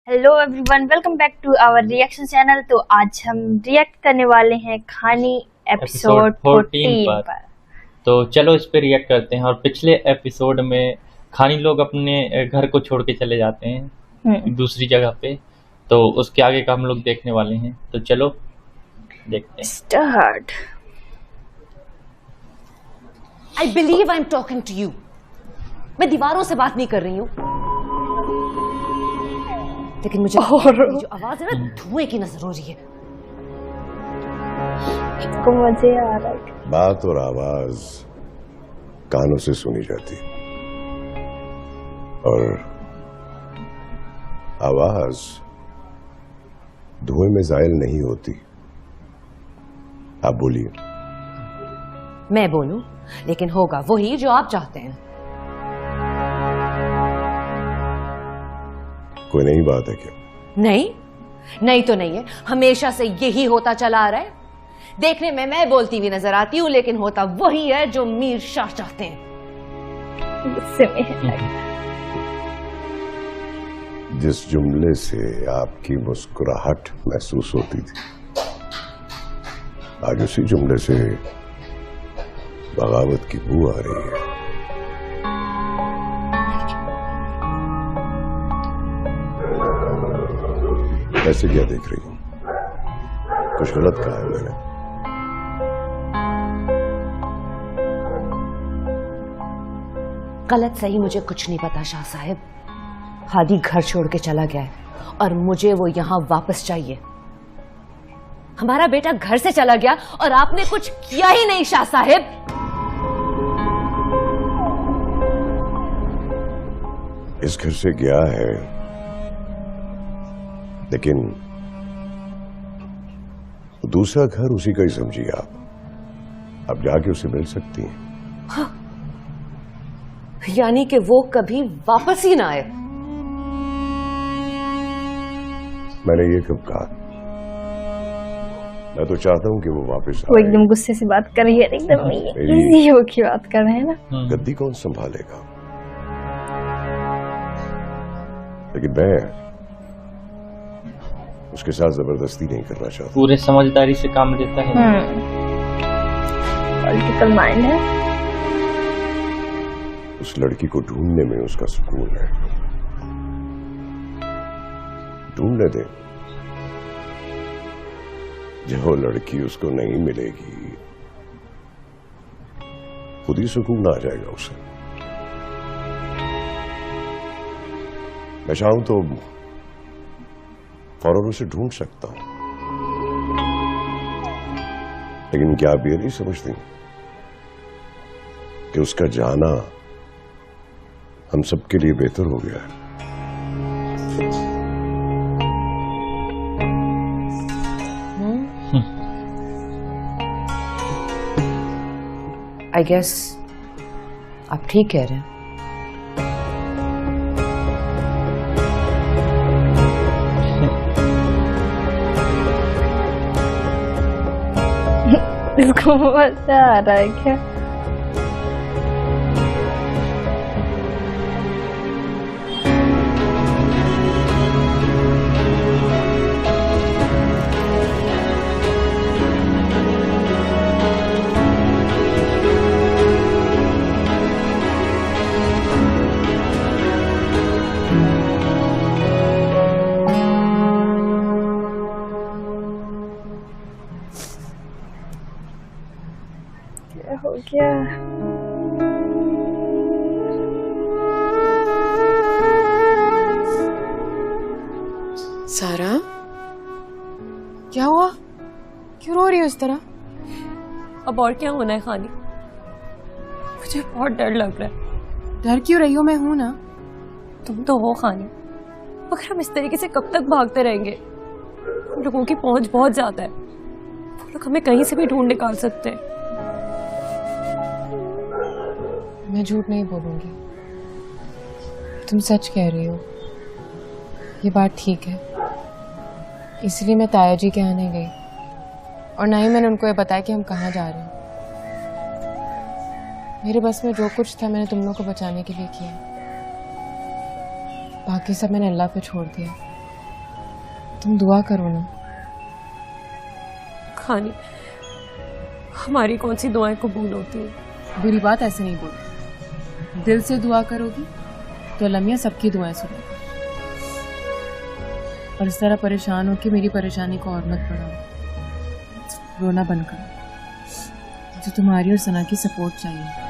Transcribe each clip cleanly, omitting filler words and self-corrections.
Hello everyone, welcome back to our reaction channel. तो आज हम रिएक्ट करने वाले हैं खानी एपिसोड 14 पर। तो चलो इस पे रिएक्ट करते हैं। और पिछले एपिसोड में खानी लोग अपने घर को छोड़ के चले जाते हैं दूसरी जगह पे, तो उसके आगे का हम लोग देखने वाले हैं। तो चलो देखते हैं। Start. I believe I'm talking to you. मैं दीवारों से बात नहीं कर रही हूँ, लेकिन मुझे जो आवाज है ना, धुएं की नजर हो रही है। इसको मजे आ रहा है। बात और आवाज कानों से सुनी जाती और आवाज धुएं में जायल नहीं होती। आप बोलिए। मैं बोलूं, लेकिन होगा वही जो आप चाहते हैं। कोई नई बात है क्या? नहीं तो नहीं है। हमेशा से यही होता चला आ रहा है। देखने में मैं बोलती हुई नजर आती हूँ, लेकिन होता वही है जो मीर शाह चाहते हैं। गुस्से में है। जिस जुमले से आपकी मुस्कुराहट महसूस होती थी, आज उसी जुमले से बगावत की बू आ रही है। ऐसे क्या देख रही हूं? कुछ गलत कहा है मैंने? गलत सही मुझे कुछ नहीं पता शाह साहब। हादी घर छोड़ के चला गया है और मुझे वो यहाँ वापस चाहिए। हमारा बेटा घर से चला गया और आपने कुछ किया ही नहीं शाह साहब। इस घर से गया है, लेकिन दूसरा घर उसी का ही समझिए आप जाके उसे मिल सकती हैं। हाँ। यानी कि वो कभी वापस ही ना आए। मैंने ये कब कहा? मैं तो चाहता हूं कि वो वापस आए। वो एकदम गुस्से से बात कर रही है, एकदम इजी होके बात कर रहे हैं ना। गद्दी कौन संभालेगा? लेकिन मैं उसके साथ जबरदस्ती नहीं करना चाहता। पूरे समझदारी से काम लेता है। पॉलिटिकल माइंड है। उस लड़की को ढूंढने में उसका सुकून है। ढूंढने दे। जो लड़की उसको नहीं मिलेगी, खुद ही सुकून आ जाएगा उसे। मैं चाहूं तो फौरन उसे ढूंढ सकता हूं, लेकिन क्या आप ये नहीं समझती कि उसका जाना हम सबके लिए बेहतर हो गया है? आई गेस आप ठीक कह रहे हैं। इसको मजा आ रहा है क्या? हो गया। सारा, क्या हुआ? क्यों रो रही हो इस तरह? अब और क्या होना है खानी? मुझे बहुत डर लग रहा है। डर क्यों रही हो? मैं हूं ना। तुम तो हो खानी, मगर हम इस तरीके से कब तक भागते रहेंगे? हम लोगों की पहुंच बहुत ज्यादा है। वो लोग हमें कहीं से भी ढूंढ निकाल सकते हैं। मैं झूठ नहीं बोलूंगी, तुम सच कह रही हो। ये बात ठीक है, इसलिए मैं ताया जी के यहाँ नहीं गई और ना ही मैंने उनको ये बताया कि हम कहाँ जा रहे हैं। मेरे बस में जो कुछ था मैंने तुम लोगों को बचाने के लिए किया। बाकी सब मैंने अल्लाह पे छोड़ दिया। तुम दुआ करो ना। खानी, हमारी कौन सी दुआएं कबूल होती हैं? बुरी बात ऐसे नहीं बोलती। दिल से दुआ करोगी तो लम्या सबकी दुआएं सुनो। और इस तरह परेशान हो कि मेरी परेशानी को और मत बढ़ाओ। रोना बंद करो। जो तुम्हारी और सना की सपोर्ट चाहिए।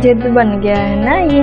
जिद बन गया है ना ये।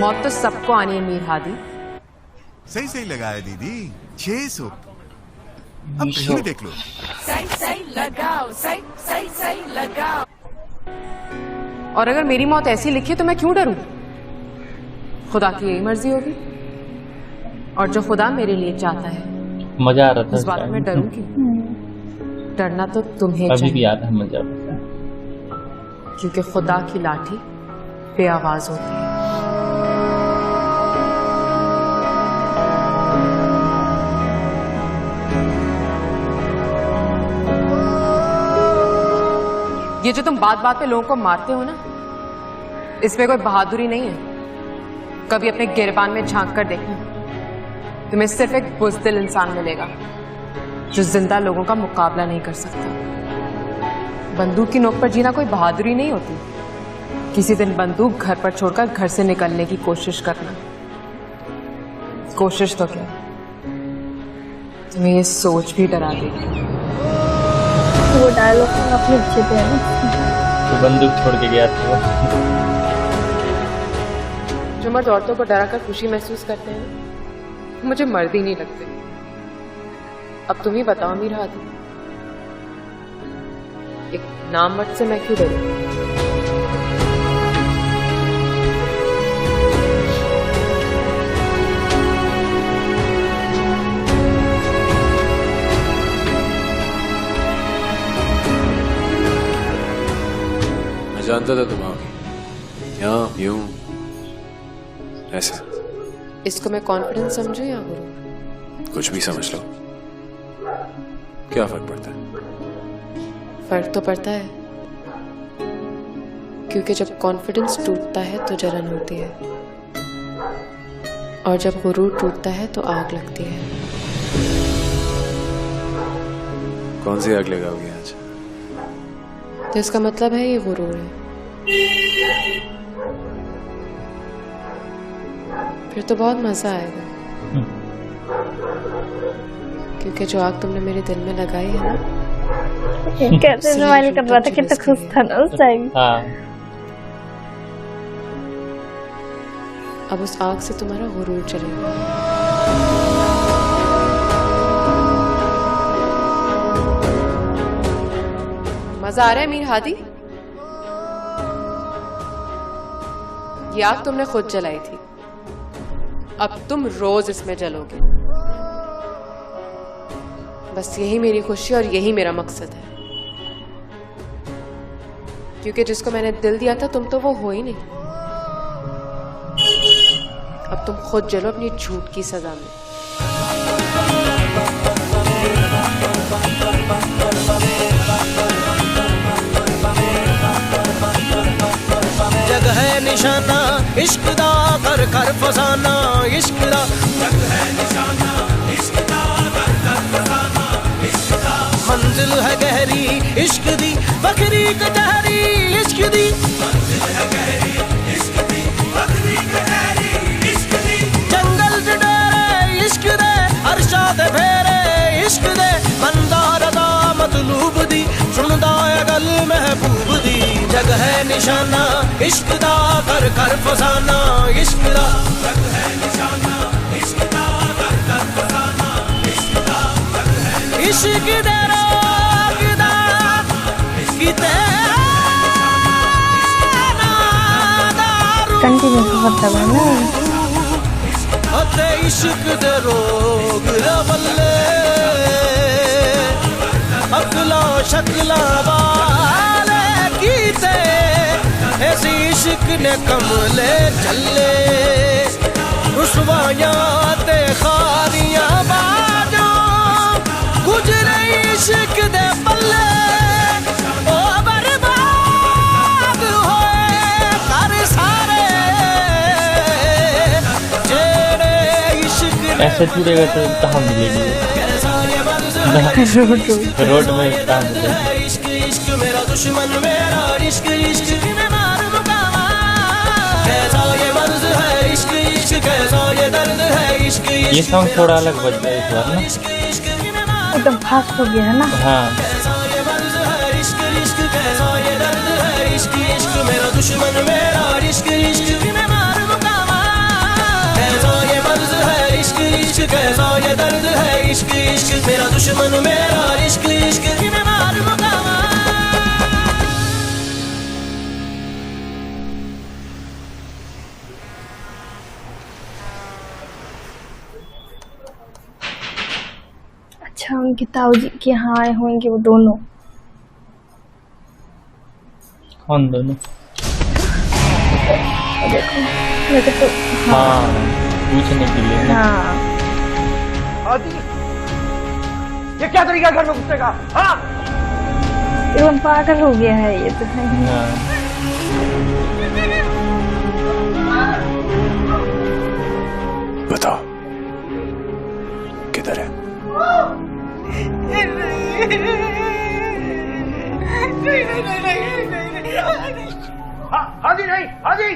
मौत तो सबको आनी है मीर हादी। सही सही लगाया दीदी, 600। अब कहीं भी देख लो। सही लगाओ, सही लगाओ। और अगर मेरी मौत ऐसी लिखी है तो मैं क्यों डरूं? खुदा की यही मर्जी होगी। और जो खुदा मेरे लिए चाहता है, मजा आ रहा था इस बात में डरूं क्यों? डरना तो तुम्हें अभी भी चाहिए, याद है मजा। क्योंकि खुदा की लाठी बेआवाज होती है। ये जो तुम बात बात पे लोगों को मारते हो ना, इसमें कोई बहादुरी नहीं है। कभी अपने गिरबान में झांक कर देखना, तुम्हें सिर्फ एक बुज़दिल इंसान मिलेगा जो जिंदा लोगों का मुकाबला नहीं कर सकता। बंदूक की नोक पर जीना कोई बहादुरी नहीं होती। किसी दिन बंदूक घर पर छोड़कर घर से निकलने की कोशिश करना। कोशिश तो क्या, तुम्हें ये सोच भी डरा देगी। वो डायलॉग अपने अच्छे थे ना। तो बंदूक छोड़ के गया था। जो मर्द औरतों को डरा कर खुशी महसूस करते हैं, मुझे मर्द ही नहीं लगते। अब तुम ही बताओ मीर हादी, एक नाम मर्द से मैं क्यों डरूं? जानता था तुम आओगी। यहाँ यूं ऐसे। इसको मैं कॉन्फिडेंस समझूं या गुरु? कुछ भी समझ लो, क्या फर्क पड़ता है? फर्क तो पड़ता है, क्योंकि जब कॉन्फिडेंस टूटता है तो जलन होती है, और जब गुरूर टूटता है तो आग लगती है। कौन सी आग लगाओगी आज? तो इसका मतलब है ये गुरूर है। फिर तो बहुत मजा आएगा, क्योंकि जो आग तुमने मेरे दिल में लगाई है ना, कैसे स्माइल कर रहा था, कितना खुश था ना उस टाइम। हाँ, अब उस आग से तुम्हारा गुरूर चलेगा। मजा आ रहा है मीर हादी? ये आग तुमने खुद जलाई थी, अब तुम रोज इसमें जलोगे। बस यही मेरी खुशी और यही मेरा मकसद है, क्योंकि जिसको मैंने दिल दिया था तुम तो वो हो ही नहीं। अब तुम खुद जलो अपनी झूठ की सजा में। जग है निशाना इश्क दा, कर कर फसाना इश्क दा। जग है निशाना इश्क दी बखरी कचहरी इश्क दी जंगल च डेरे इश्क दे अरशा ते फेरे इश्क दे बंदा रदा मतलूब दी सुनदा है गल महबूब दी जग है निशाना इश्क दा कर कर फसाना इश्क दा जग है निशाना इश्क दा कर कर फसाना इश्क दा इश्क दे रोग दा किते कंटिन्यू करता है अते इश्क दे रोग दा बल्ले अकला शकला वाले कीते ऐसी इश्क ने कमले चले रुसवायां ते खारियां बाजो गुजरे इश्क दे पल्ले ओ बर्बाद होए कर सारे जेड़े इश्क ऐसे जुड़ेगा तो कहाँ मिलेगी रोड में कहाँ मिलेगी। इश्क इश्क मेरा दुश्मन मेरा इश्क इश्क में मार मुकामा कैसा ये मर्ज है इश्क इश्क कैसा ये दर्द है इश्क ये सॉन्ग थोड़ा अलग बज गया इस बार ना। एकदम फास्ट हो गया है ना। हाँ कैसा ये मर्ज है इश्क इश्क कैसा ये दर्द है इश्क इश्क मेरा दुश्मन मेरा इश्क इश्क में मार मुकामा कैसा ये मर्ज है इश्क इश्क कैसा ये दर्द है इश्क इश्क मेरा दुश्मन मेरा इश्क इश्क में मार मुकामा। अच्छा उनके ताऊ जी के यहाँ आए होंगे वो दोनों। कौन दोनों? देखो मेरे तो हाँ पूछने के लिए ना। हाँ ये क्या तरीका घर में घुसने का? हाँ एकदम पागल हो गया है ये तो है। हाँ बताओ किधर है? हाजी नहीं हाजी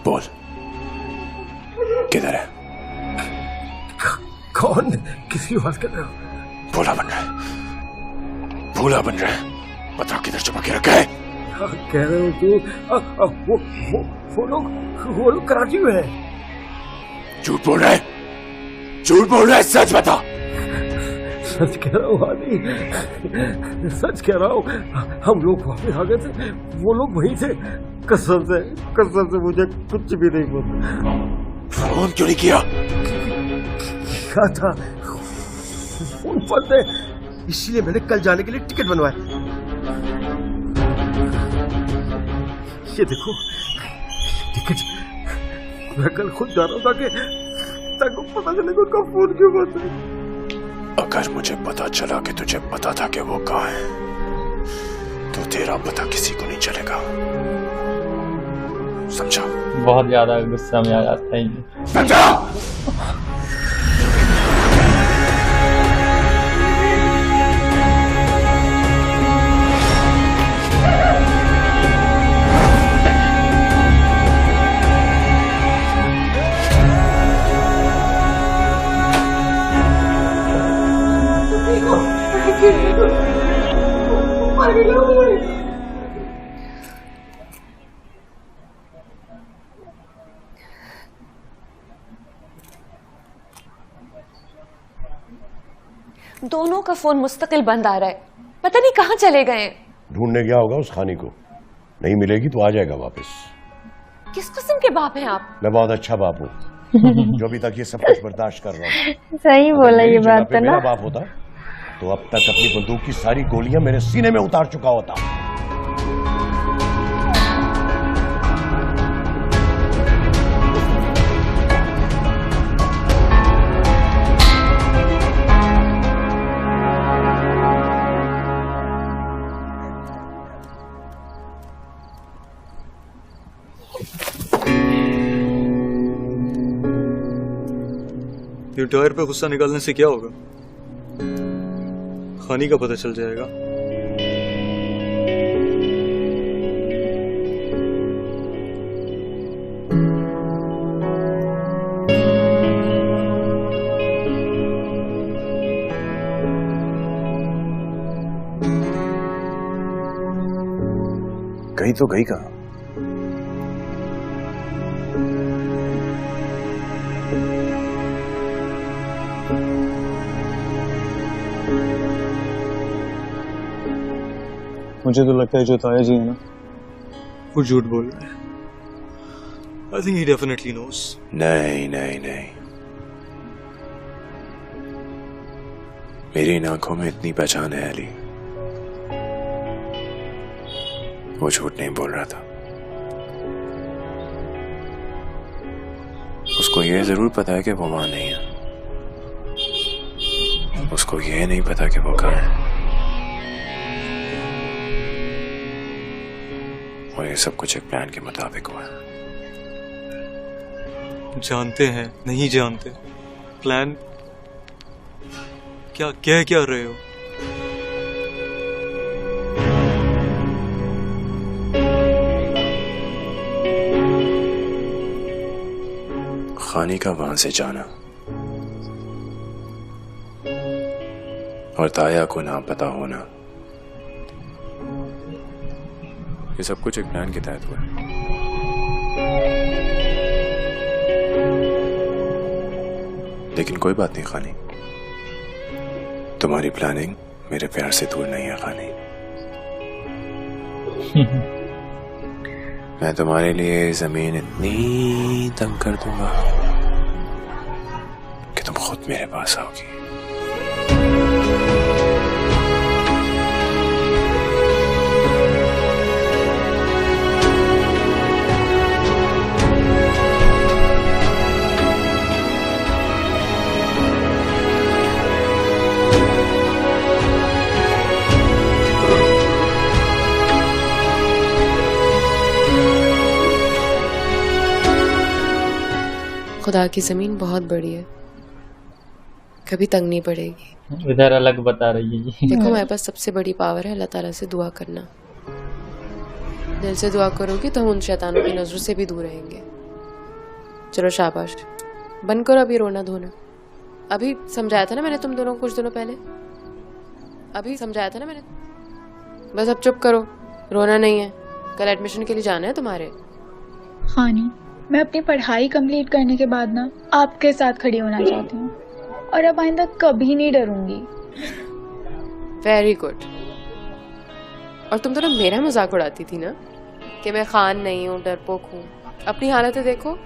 बोल किधर है? कौन किसी बात कर रहे हो? भोला बन रहा है, भोला बन रहा है। बता किधर छुपा के रखा है? कह रहे हो तू वो लोग कराची में है। झूठ बोल रहा है, झूठ बोल रहा है, सच बता। सच कह रहा हूँ हाजी, सच कह रहा हूँ। हम लोग वापस आ गए थे, वो लोग वहीं थे। कसम से मुझे कुछ भी नहीं पता। फोन क्यों नहीं किया? क्या था फोन पर थे, इसलिए मैंने कल जाने के लिए टिकट बनवाया। ये देखो टिकट, मैं कल खुद जा रहा था कि ताकि पता चले कि उनका फोन क्यों बंद है। अगर मुझे पता चला कि तुझे पता था कि वो कहाँ है, तो तेरा पता किसी को नहीं चलेगा, समझा? बहुत ज्यादा गुस्सा में आ जाता है। समझा? दोनों का फोन मुस्तकिल बंद आ रहा है, पता नहीं कहाँ चले गए। ढूंढने गया होगा उस खानी को, नहीं मिलेगी तो आ जाएगा वापस। किस किस्म के बाप हैं आप? मैं बहुत अच्छा बाप हूँ जो अभी तक ये सब कुछ बर्दाश्त कर रहा हूँ। सही बोला ये बात तो ना। मेरा बाप होता तो अब तक अपनी बंदूक की सारी गोलियां मेरे सीने में उतार चुका होता। ये टायर पे गुस्सा निकालने से क्या होगा? खानी का पता चल जाएगा। गई तो गई कहाँ? मुझे तो लगता है जो ताया जी है ना, वो झूठ बोल रहे हैं। I think he definitely knows. नहीं नहीं नहीं, मेरी इन आंखों में इतनी पहचान है अली, वो झूठ नहीं बोल रहा था। उसको यह जरूर पता है कि वो वहां नहीं है, उसको यह नहीं पता कि वो कहाँ है। और ये सब कुछ एक प्लान के मुताबिक हुआ है। जानते हैं नहीं जानते, प्लान क्या क्या रहे हो? खानी का वहां से जाना और ताया को ना पता होना, ये सब कुछ एक प्लान के तहत हुआ। लेकिन कोई बात नहीं खानी, तुम्हारी प्लानिंग मेरे प्यार से दूर नहीं है खानी। मैं तुम्हारे लिए जमीन इतनी तंग कर दूंगा कि तुम खुद मेरे पास आओगी। खुदा की जमीन बहुत बड़ी है, कभी तंग नहीं पड़ेगी। इधर अलग बता रही है जी। देखो मेरे पास सबसे बड़ी पावर है अल्लाह ताला से दुआ करना। दिल से दुआ करोगी तो हम उन शैतानों की नजरों से भी दूर रहेंगे। चलो शाबाश, बंद करो अभी रोना धोना। अभी समझाया था ना मैंने तुम दोनों को कुछ दिनों पहले, अभी समझाया था ना मैंने। बस अब चुप करो, रोना नहीं है। कल एडमिशन के लिए जाना है तुम्हारे। खानी, मैं अपनी पढ़ाई कंप्लीट करने के बाद ना आपके साथ खड़ी होना चाहती हूँ और अब आइंदा कभी नहीं डरूंगी। Very good. और तुम तो ना मेरा मजाक उड़ाती थी ना कि मैं खान नहीं हूँ, डरपोक हूँ। अपनी हालत देखो,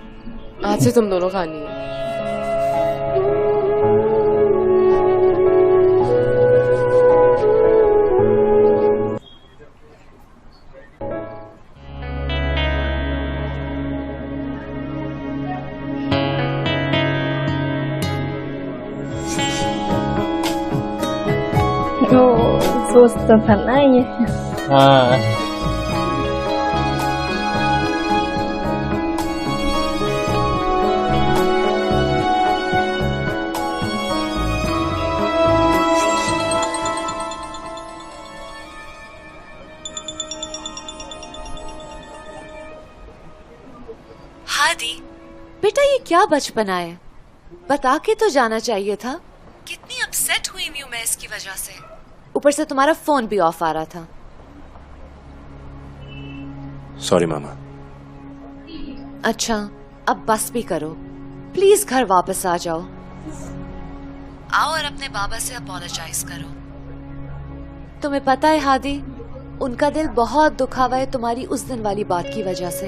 आज से तुम दोनों खानी हो। सोचता था ना ये। हाँ हादी बेटा, ये क्या बचपना है, बता के तो जाना चाहिए था। कितनी अपसेट हुई हूँ मैं इसकी वजह से, ऊपर से तुम्हारा फोन भी ऑफ आ रहा था। सॉरी मामा। अच्छा अब बस भी करो, प्लीज घर वापस आ जाओ। आओ और अपने बाबा से अपोलोजाइज करो। तुम्हें पता है हादी, उनका दिल बहुत दुखा हुआ है तुम्हारी उस दिन वाली बात की वजह से।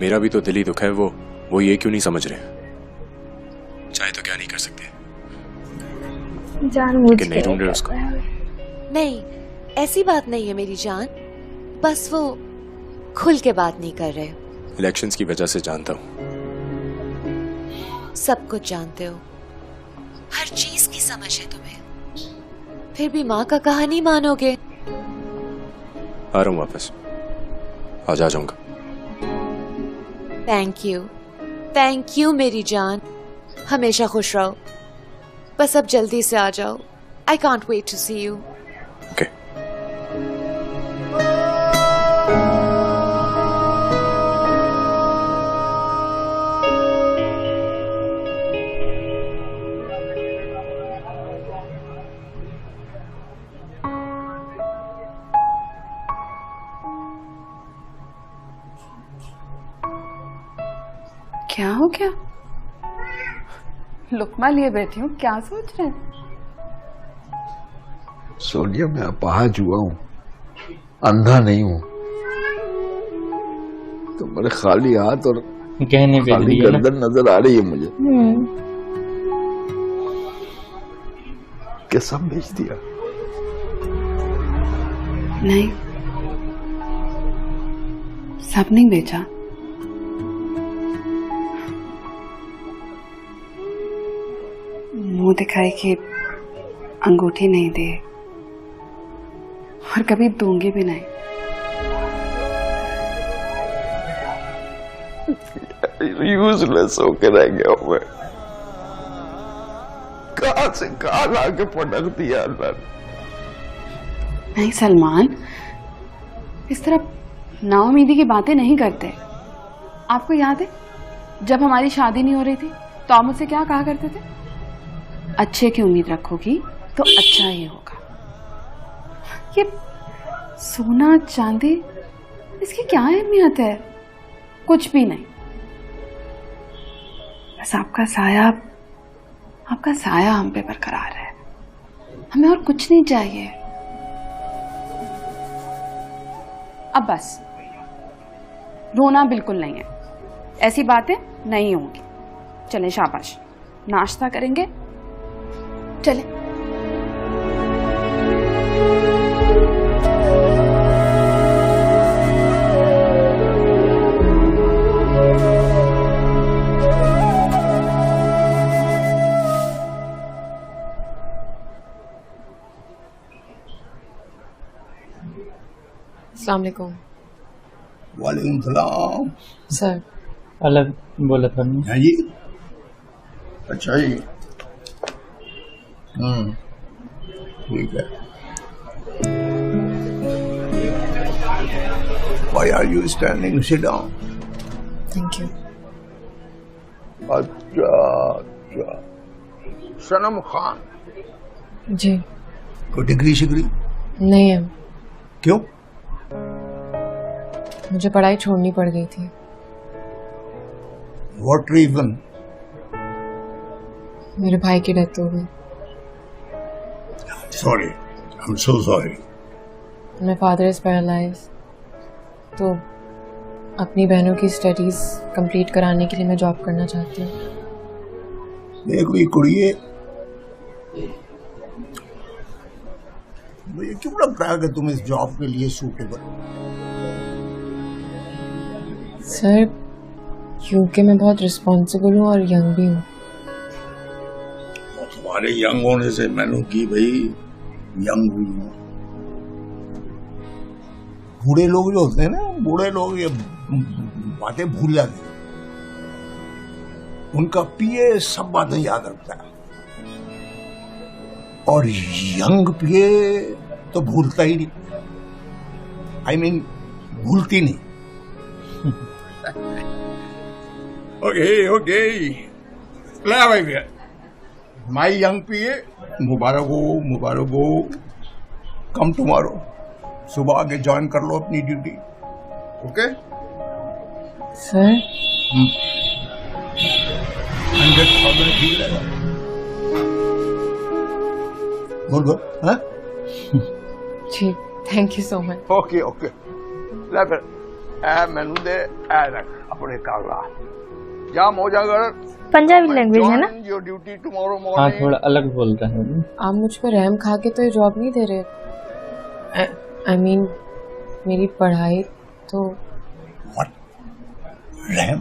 मेरा भी तो दिल ही दुखा है, वो ये क्यों नहीं समझ रहे? चाहे तो क्या नहीं कर सकते, जानबूझ के नहीं ढूंढ रहे उसको। नहीं, ऐसी बात नहीं है मेरी जान, बस वो खुल के बात नहीं कर रहे। इलेक्शंस की वजह से जानता हूँ। सब कुछ जानते हो, हर चीज की समझ है तुम्हें, फिर भी माँ का कहा नहीं मानोगे। आ रहा हूँ वापस, आज आ जाऊंगा। थैंक यू, थैंक यू मेरी जान, हमेशा खुश रहो। बस अब जल्दी से आ जाओ। I can't wait to see you. Okay. क्या हो गया? लुकमा लिए बैठी हूँ, क्या सोच रहे हैं? सोनिया, मैं अपाहज हुआ हूँ, अंधा नहीं हूँ। तो मेरे खाली हाथ और गहने खाली गर्दन नजर आ रही है मुझे। क्या सब बेच दिया? नहीं, सब नहीं बेचा। मुंह दिखाई कि अंगूठी नहीं दे, और कभी दूंगी भी नहीं। यूजलेस होके रह गया हूं मैं। कहां से कहां लाके पटक दिया अल्लाह ने। नहीं सलमान, इस तरह नाउमीदी की बातें नहीं करते। आपको याद है जब हमारी शादी नहीं हो रही थी तो आप मुझसे क्या कहा करते थे? अच्छे की उम्मीद रखोगी तो अच्छा ही होगा। ये सोना चांदी, इसकी क्या अहमियत है? कुछ भी नहीं। बस आपका साया हम पे बरकरार है। हमें और कुछ नहीं चाहिए। अब बस रोना बिल्कुल नहीं है, ऐसी बातें नहीं होंगी। चलें, शाबाश, नाश्ता करेंगे, चलें। अस्सलाम वालेकुम। वालेकुम सलाम। सर अलग बोला था मैंने। हाँ जी, अच्छा जी, ठीक है। Why are you standing? Sit down. Thank you. अच्छा, सनम खान। जी। कोई डिग्री शिग्री? नहीं है। क्यों? मुझे पढ़ाई छोड़नी पड़ गई थी। What reason? मेरे भाई की डेथ हो गई। Sorry, I'm so sorry. My father is paralyzed, तो अपनी बहनों की स्टडीज कंप्लीट कराने के लिए मैं जॉब करना चाहती हूँ। देखो ये कुड़िए, मुझे क्यों लगता है कि तुम इस जॉब के लिए सूटेबल? सर, क्योंकि मैं बहुत रिस्पॉन्सिबल हूँ और यंग भी हूँ। तुम्हारे यंग होने से मैंने की भाई यंग हुई हूँ। बूढ़े लोग जो होते हैं ना, बूढ़े लोग ये बातें भूल जाते हैं। उनका पीए सब बातें याद रखता है, और यंग पीए तो भूलता ही नहीं। I mean, भूलती नहीं। ओके, ला भाई भैया, माई यंग पीए, मुबारक हो। कम टुमारो, सुबह आके ज्वाइन कर लो अपनी ड्यूटी। Okay sir. 100,000 ठीक रहेगा। बोल, हाँ? जी, thank you so much. Okay, ले फिर ऐ मैनू दे, ऐ रख अपने कागजात। जा मौजागर। पंजाबी लैंग्वेज है ना? योर ड्यूटी टुमारो हाँ, मॉर्निंग। थोड़ा अलग बोल रहे हैं। आप मुझ पर रहम खा के तो ये जॉब नहीं दे रहे। I mean, मेरी पढ़ाई तो। रहम?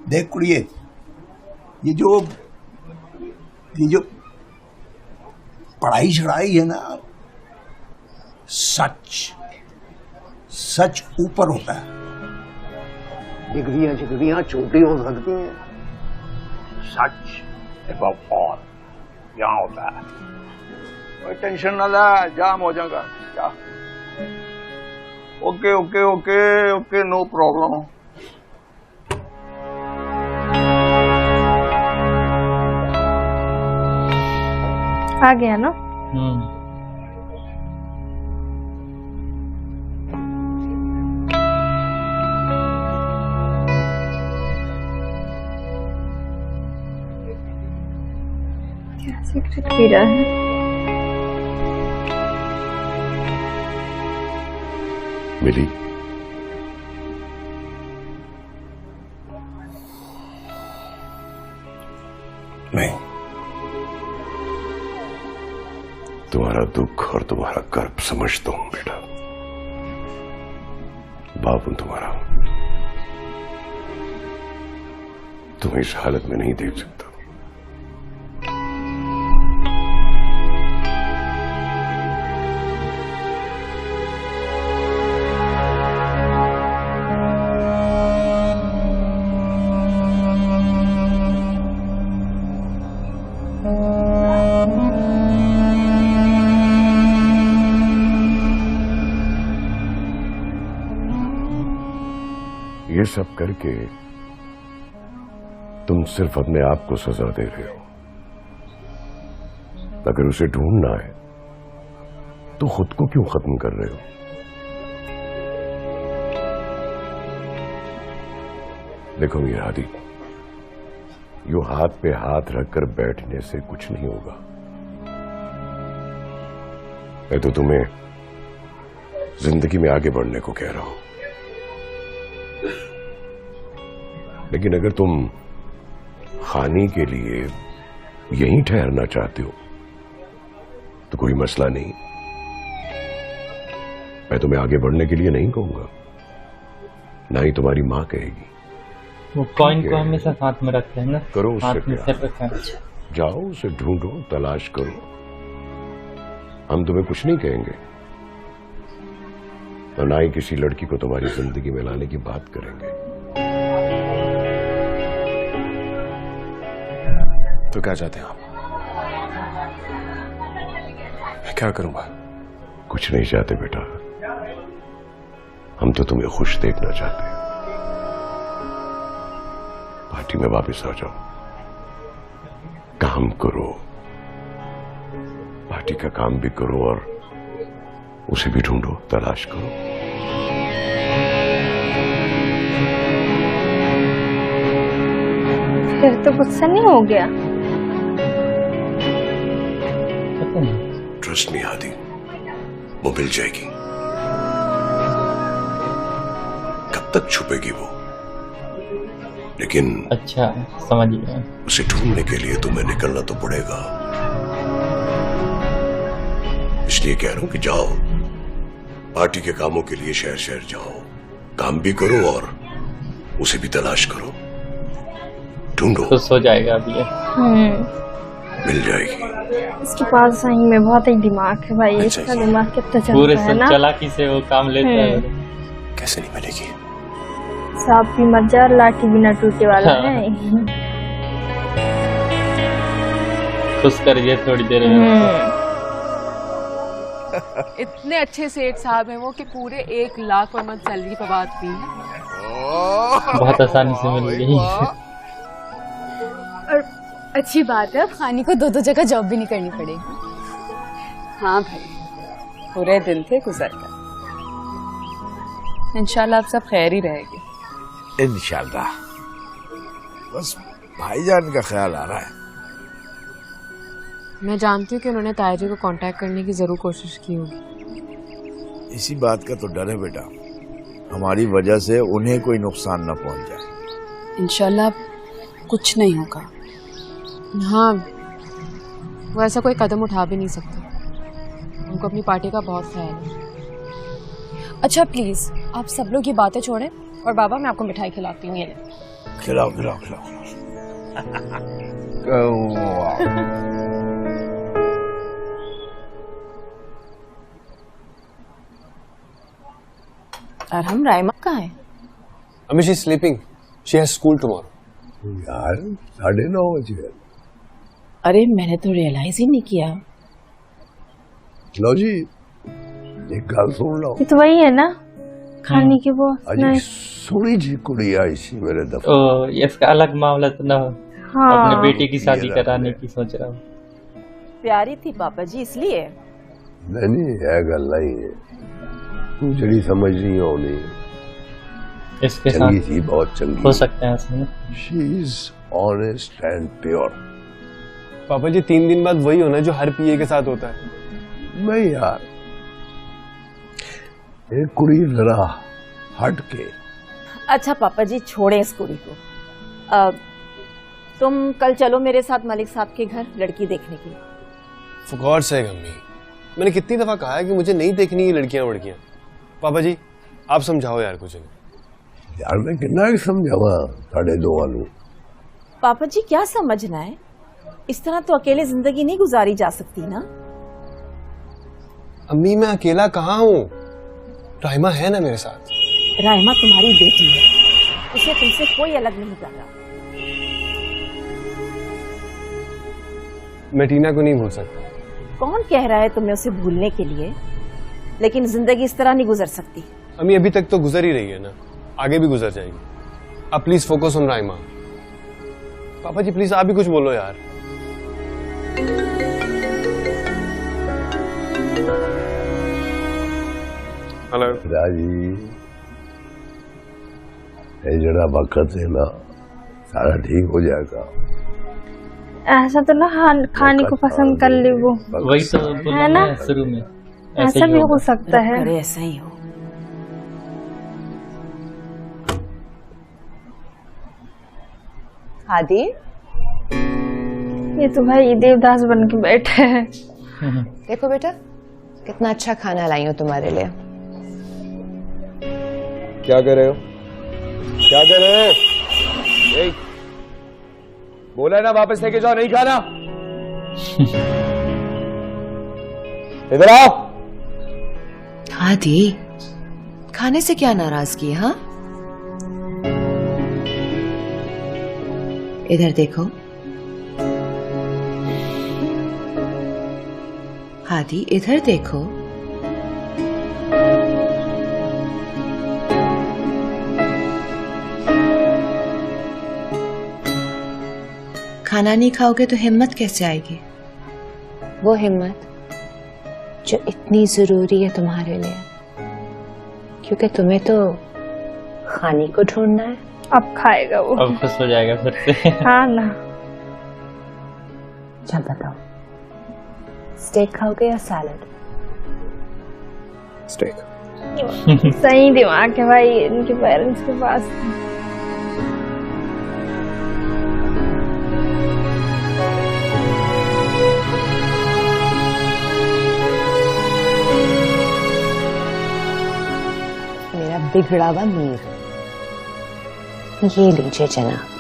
देख कुड़िए, ये जो पढ़ाई छड़ाई है ना, सच ऊपर होता है, डिग्रियां जिग्रियां छोटी हो सकती हैं, सच एबव ऑल यहाँ होता है। कोई टेंशन ना ले, जा मौजा कर जा। Okay okay okay okay, no problem. आ गया ना? क्या सिगरेट पी रहा है? मिली? नहीं। तुम्हारा दुख और तुम्हारा कर्ब समझता हूं बेटा, बाप हूं तुम्हारा, तुम्हें इस हालत में नहीं देख सकता। ये सब करके तुम सिर्फ अपने आप को सजा दे रहे हो। अगर उसे ढूंढना है तो खुद को क्यों खत्म कर रहे हो? देखो मीर हादी, यूं हाथ पे हाथ रखकर बैठने से कुछ नहीं होगा। मैं तो तुम्हें जिंदगी में आगे बढ़ने को कह रहा हूं, लेकिन अगर तुम खानी के लिए यहीं ठहरना चाहते हो तो कोई मसला नहीं। मैं तुम्हें आगे बढ़ने के लिए नहीं कहूंगा, ना ही तुम्हारी मां कहेगी। वो कॉइन को हमेशा साथ में रखते हैं ना, करो उससे हाथ में प्यार। सिर रखा है। जाओ उसे ढूंढो, तलाश करो, हम तुम्हें कुछ नहीं कहेंगे और ना ही किसी लड़की को तुम्हारी जिंदगी में लाने की बात करेंगे। तो क्या चाहते हैं आप? मैं क्या करूंगा? कुछ नहीं चाहते बेटा, हम तो तुम्हें खुश देखना चाहते हैं। पार्टी में वापस आ जाओ, काम करो, पार्टी का काम भी करो और उसे भी ढूंढो, तलाश करो। फिर तो गुस्सा नहीं हो गया? ट्रस्ट मी हादी, वो मिल जाएगी। कब तक छुपेगी वो? लेकिन अच्छा समझ गया। उसे ढूंढने के लिए तुम्हें निकलना तो पड़ेगा। इसलिए कह रहा हूं कि जाओ, पार्टी के कामों के लिए शहर शहर जाओ, काम भी करो और उसे भी तलाश करो, ढूंढो। खुश हो जाएगा अभी। मिल जाएगी। इसके पास सही में बहुत ही दिमाग है भाई। अच्छा, इसका दिमाग कितना पूरे चलता है ना। चालाकी से वो काम लेता है। कैसे नहीं मिलेगी? सांप भी मर जा, लाठी भी ना टूटे वाला है। खुश करिए थोड़ी देर में। इतने अच्छे सेठ साहब हैं वो कि पूरे 1 लाख पर मंथ सैलरी पर बात भी बहुत आसानी से मिल गई। और अच्छी बात है, अब खानी को 2-2 जगह जॉब भी नहीं करनी पड़ेगी। हाँ भाई, पूरे दिन थे गुजर कर। इंशाल्लाह अब सब खैर ही रहेगी। इंशाल्लाह। बस भाईजान का ख्याल आ रहा है। मैं जानती हूँ कि उन्होंने ताया जी को कांटेक्ट करने की जरूर कोशिश की होगी। इसी बात का तो डर है बेटा, हमारी वजह से उन्हें कोई नुकसान न पहुंच जाए। इंशाल्लाह कुछ नहीं होगा। हाँ, वो ऐसा कोई कदम उठा भी नहीं सकते। उनको अपनी पार्टी का बहुत ख्याल है। अच्छा प्लीज आप सब लोग ये बातें छोड़ें और बाबा मैं आपको मिठाई खिलाती हूँ। ये ले। खिलाओ खिलाओ खिलाओ। और हम रायमा कहाँ है? Ami, she's sleeping. She has school tomorrow. यार 9:30 बजे। अरे मैंने तो रियलाइज ही नहीं किया। लो जी, एक गल सुन लो। ये तो वही है ना, खाने की वो। अजी सोनी जी कुड़ी आई सी मेरे दफ्तर। ओ, ये इसका अलग मामला तो ना हो। हाँ। अपने बेटे की शादी कराने की सोच रहा हूँ। प्यारी थी पापा जी इसलिए। नहीं, यह गल नहीं है। तू जड़ी समझ नहीं होनी। इसके चंगी साथ थी, बहुत चंगी। हो सकते हैं उसमें। She is honest and pure. पापा जी 3 दिन बाद वही होना जो हर पीए के साथ होता है। नहीं यार, एक कुड़ी जरा हट के। अच्छा पापा जी छोड़े इस कुड़ी को। तुम कल चलो मेरे साथ मलिक साहब के घर लड़की देखने के लिए। For God's sake अम्मी, मैंने कितनी दफा कहा है कि मुझे नहीं देखनी ये लड़कियां वड़कियां। पापा जी आप समझाओ यार कुछ। यार मैं कितना समझावा साढ़े दो वालू। पापा जी क्या समझना है, इस तरह तो अकेले जिंदगी नहीं गुजारी जा सकती ना। अम्मी मैं अकेला कहाँ हूँ, राहिमा है ना मेरे साथ। राहिमा तुम्हारी बेटी है, उसे तुमसे कोई अलग नहीं कर रहा। मैं टीना को नहीं भूल सकता। कौन कह रहा है तुम्हें उसे भूलने के लिए, लेकिन जिंदगी इस तरह नहीं गुजर सकती। अम्मी अभी तक तो गुजर ही रही है ना, आगे भी गुजर जाएगी। अब प्लीज फोकस ऑन राहिमा। पापा जी प्लीज आप भी कुछ बोलो यार। हेलो राजी, ये जरा वक्त है ना, सारा ठीक हो जाएगा। ऐसा तो ना खाने को पसंद कर ले वो। वही तो बोला है ना? मैं शुरू में। ऐसा भी हो सकता है। अरे ऐसा ही हो। आदि, ये तो भाई देवदास बन के बैठे हैं। देखो बेटा कितना अच्छा खाना लाई हूँ तुम्हारे लिए। क्या कर रहे हो, क्या कर रहे हो? बोला है ना वापस लेके जाओ, नहीं खाना। इधर आओ। आदि खाने से क्या नाराजगी है? हाँ इधर देखो। हादी इधर देखो। खाना नहीं खाओगे तो हिम्मत कैसे आएगी? वो हिम्मत जो इतनी जरूरी है तुम्हारे लिए, क्योंकि तुम्हें तो खाने को ढूंढना है। अब खाएगा वो। अब खुश हो जाएगा फिर से। हाँ ना। चल बताओ, स्टेक खाओगे या सैलड? स्टेक। सही दिमाग है भाई इनके पेरेंट्स के पास। मेरा बिगड़ा हुआ मीर, ये लीजिए जनाब।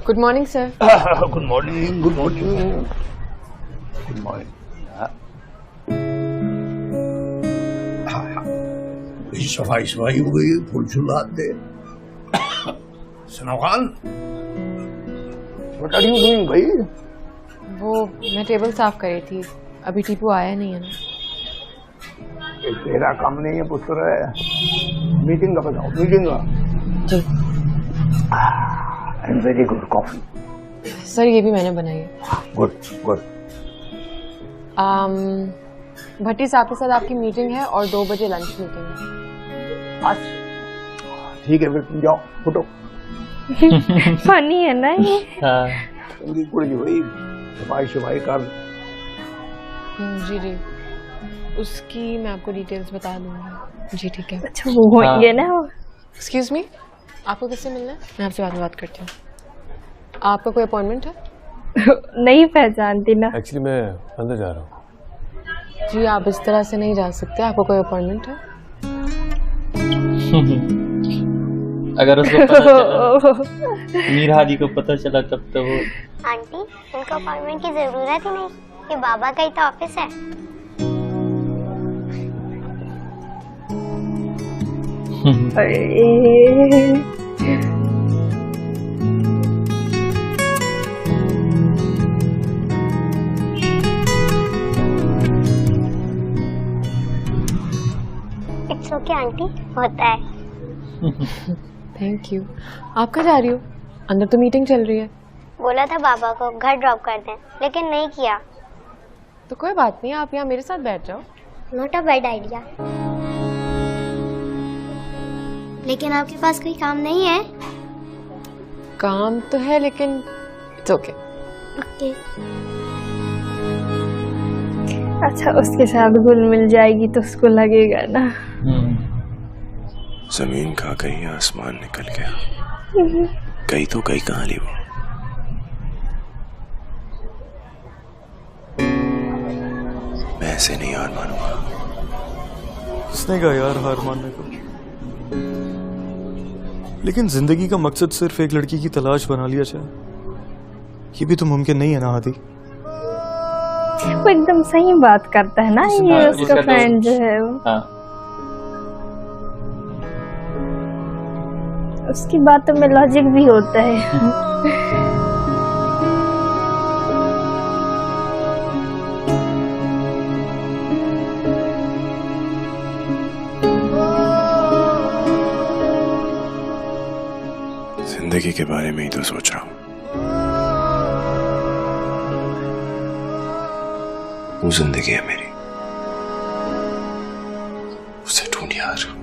Good morning sir. Good morning, good morning, good morning. सफाई सफाई हो गई, फुल शुरुआत दे। Sana Khan, what are you doing भाई? वो मैं टेबल साफ कर रही थी, अभी टीपू आया नहीं है ना। ये तेरा काम नहीं है पुत्र, मीटिंग का बताओ, मीटिंग का। And very good coffee. Sir ये भी मैंने बनाई है। Good good. भट्टी साहब के साथ आपकी मीटिंग है और 2 बजे लंच मीटिंग है। ठीक है फिर तुम जाओ, फुटो। फनी है ना ये। भाई सफाई सफाई कर। जी जी, उसकी मैं आपको डिटेल्स बता दूंगी। जी ठीक है। अच्छा वो ये ना। एक्सक्यूज मी, आपको किससे मिलना है? मैं आपसे बाद में बात करती हूँ। आपका कोई अपॉइंटमेंट है? नहीं पहचानती ना। एक्चुअली मैं अंदर जा रहा हूँ। जी आप इस तरह से नहीं जा सकते, आपको कोई अपॉइंटमेंट है? अगर उसको पता चला, मीर हादी को पता चला तब तो वो। आंटी, इनको अपार्टमेंट की जरूरत ही नहीं, ये बाबा का ही तो ऑफिस है। इट्स ओके आंटी, होता है। Thank you. आप कहाँ जा रही हो? अंदर तो मीटिंग चल रही है। बोला था बाबा को घर ड्रॉप कर दें, लेकिन नहीं किया। तो कोई बात नहीं, आप यहाँ मेरे साथ बैठ जाओ। Not a bad idea. लेकिन आपके पास कोई काम नहीं है? काम तो है, लेकिन इट्स ओके। ओके। अच्छा, उसके साथ घुल मिल जाएगी तो उसको लगेगा ना। जमीन खा गई, आसमान निकल गया, गई तो गई कहाँ ली वो। मैं ऐसे नहीं हार मानूंगा। किसने कहा यार हार मानने को? लेकिन जिंदगी का मकसद सिर्फ एक लड़की की तलाश बना लिया जाए, ये भी तो मुमकिन नहीं है ना हादी। वो एकदम सही बात करता है ना, ये उसका फ्रेंड जो है वो। उसकी बातों में लॉजिक भी होता है। जिंदगी के बारे में ही तो सोच रहा हूँ। वो जिंदगी है मेरी, उसे ढूंढ यार।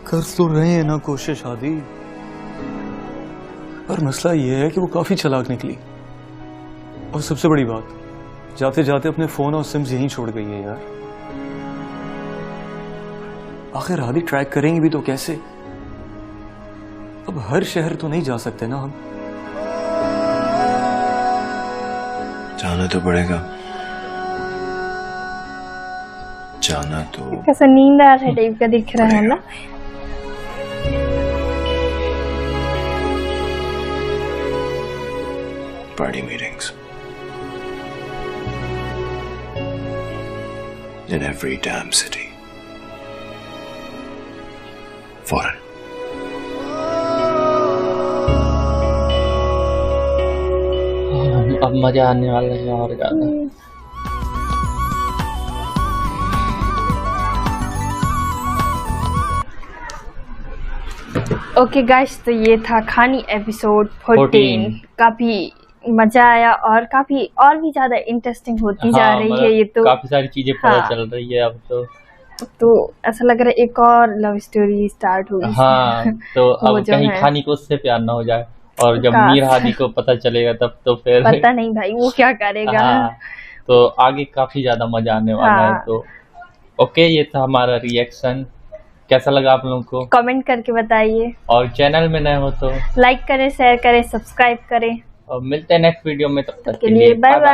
कर तो रहे हैं ना कोशिश हादी, पर मसला ये है कि वो काफी चालाक निकली। और सबसे बड़ी बात, जाते जाते अपने फोन और सिम्स यहीं छोड़ गई है यार। आखिर हादी ट्रैक करेंगे भी तो कैसे? अब हर शहर तो नहीं जा सकते ना हम। जाना तो पड़ेगा, जाना तो। कैसा नींद आ रहा है टाइप का दिख रहा है ना। Party meetings in every damn city. Foreign. अब मजा आने वाला है और ज्यादा। ओके गाइस, तो ये था खानी एपिसोड 14। काफी मजा आया और काफी और भी ज्यादा इंटरेस्टिंग होती जा रही है ये तो। काफी सारी चीजें पता चल रही है अब तो ऐसा लग रहा है एक और लव स्टोरी स्टार्ट होगी। हाँ, तो अब कहीं खानी को उससे प्यार ना हो जाए, और जब मीर हादी को पता चलेगा तब तो फिर पता नहीं भाई वो क्या करेगा। हाँ, तो आगे काफी ज्यादा मजा आने वाला है। तो ओके, ये था हमारा रिएक्शन। कैसा लगा आप लोगों को कमेंट करके बताइए, और चैनल में नए हो तो लाइक करें, शेयर करें, सब्सक्राइब करें, और मिलते हैं नेक्स्ट वीडियो में। तब तक के लिए बाय बाय।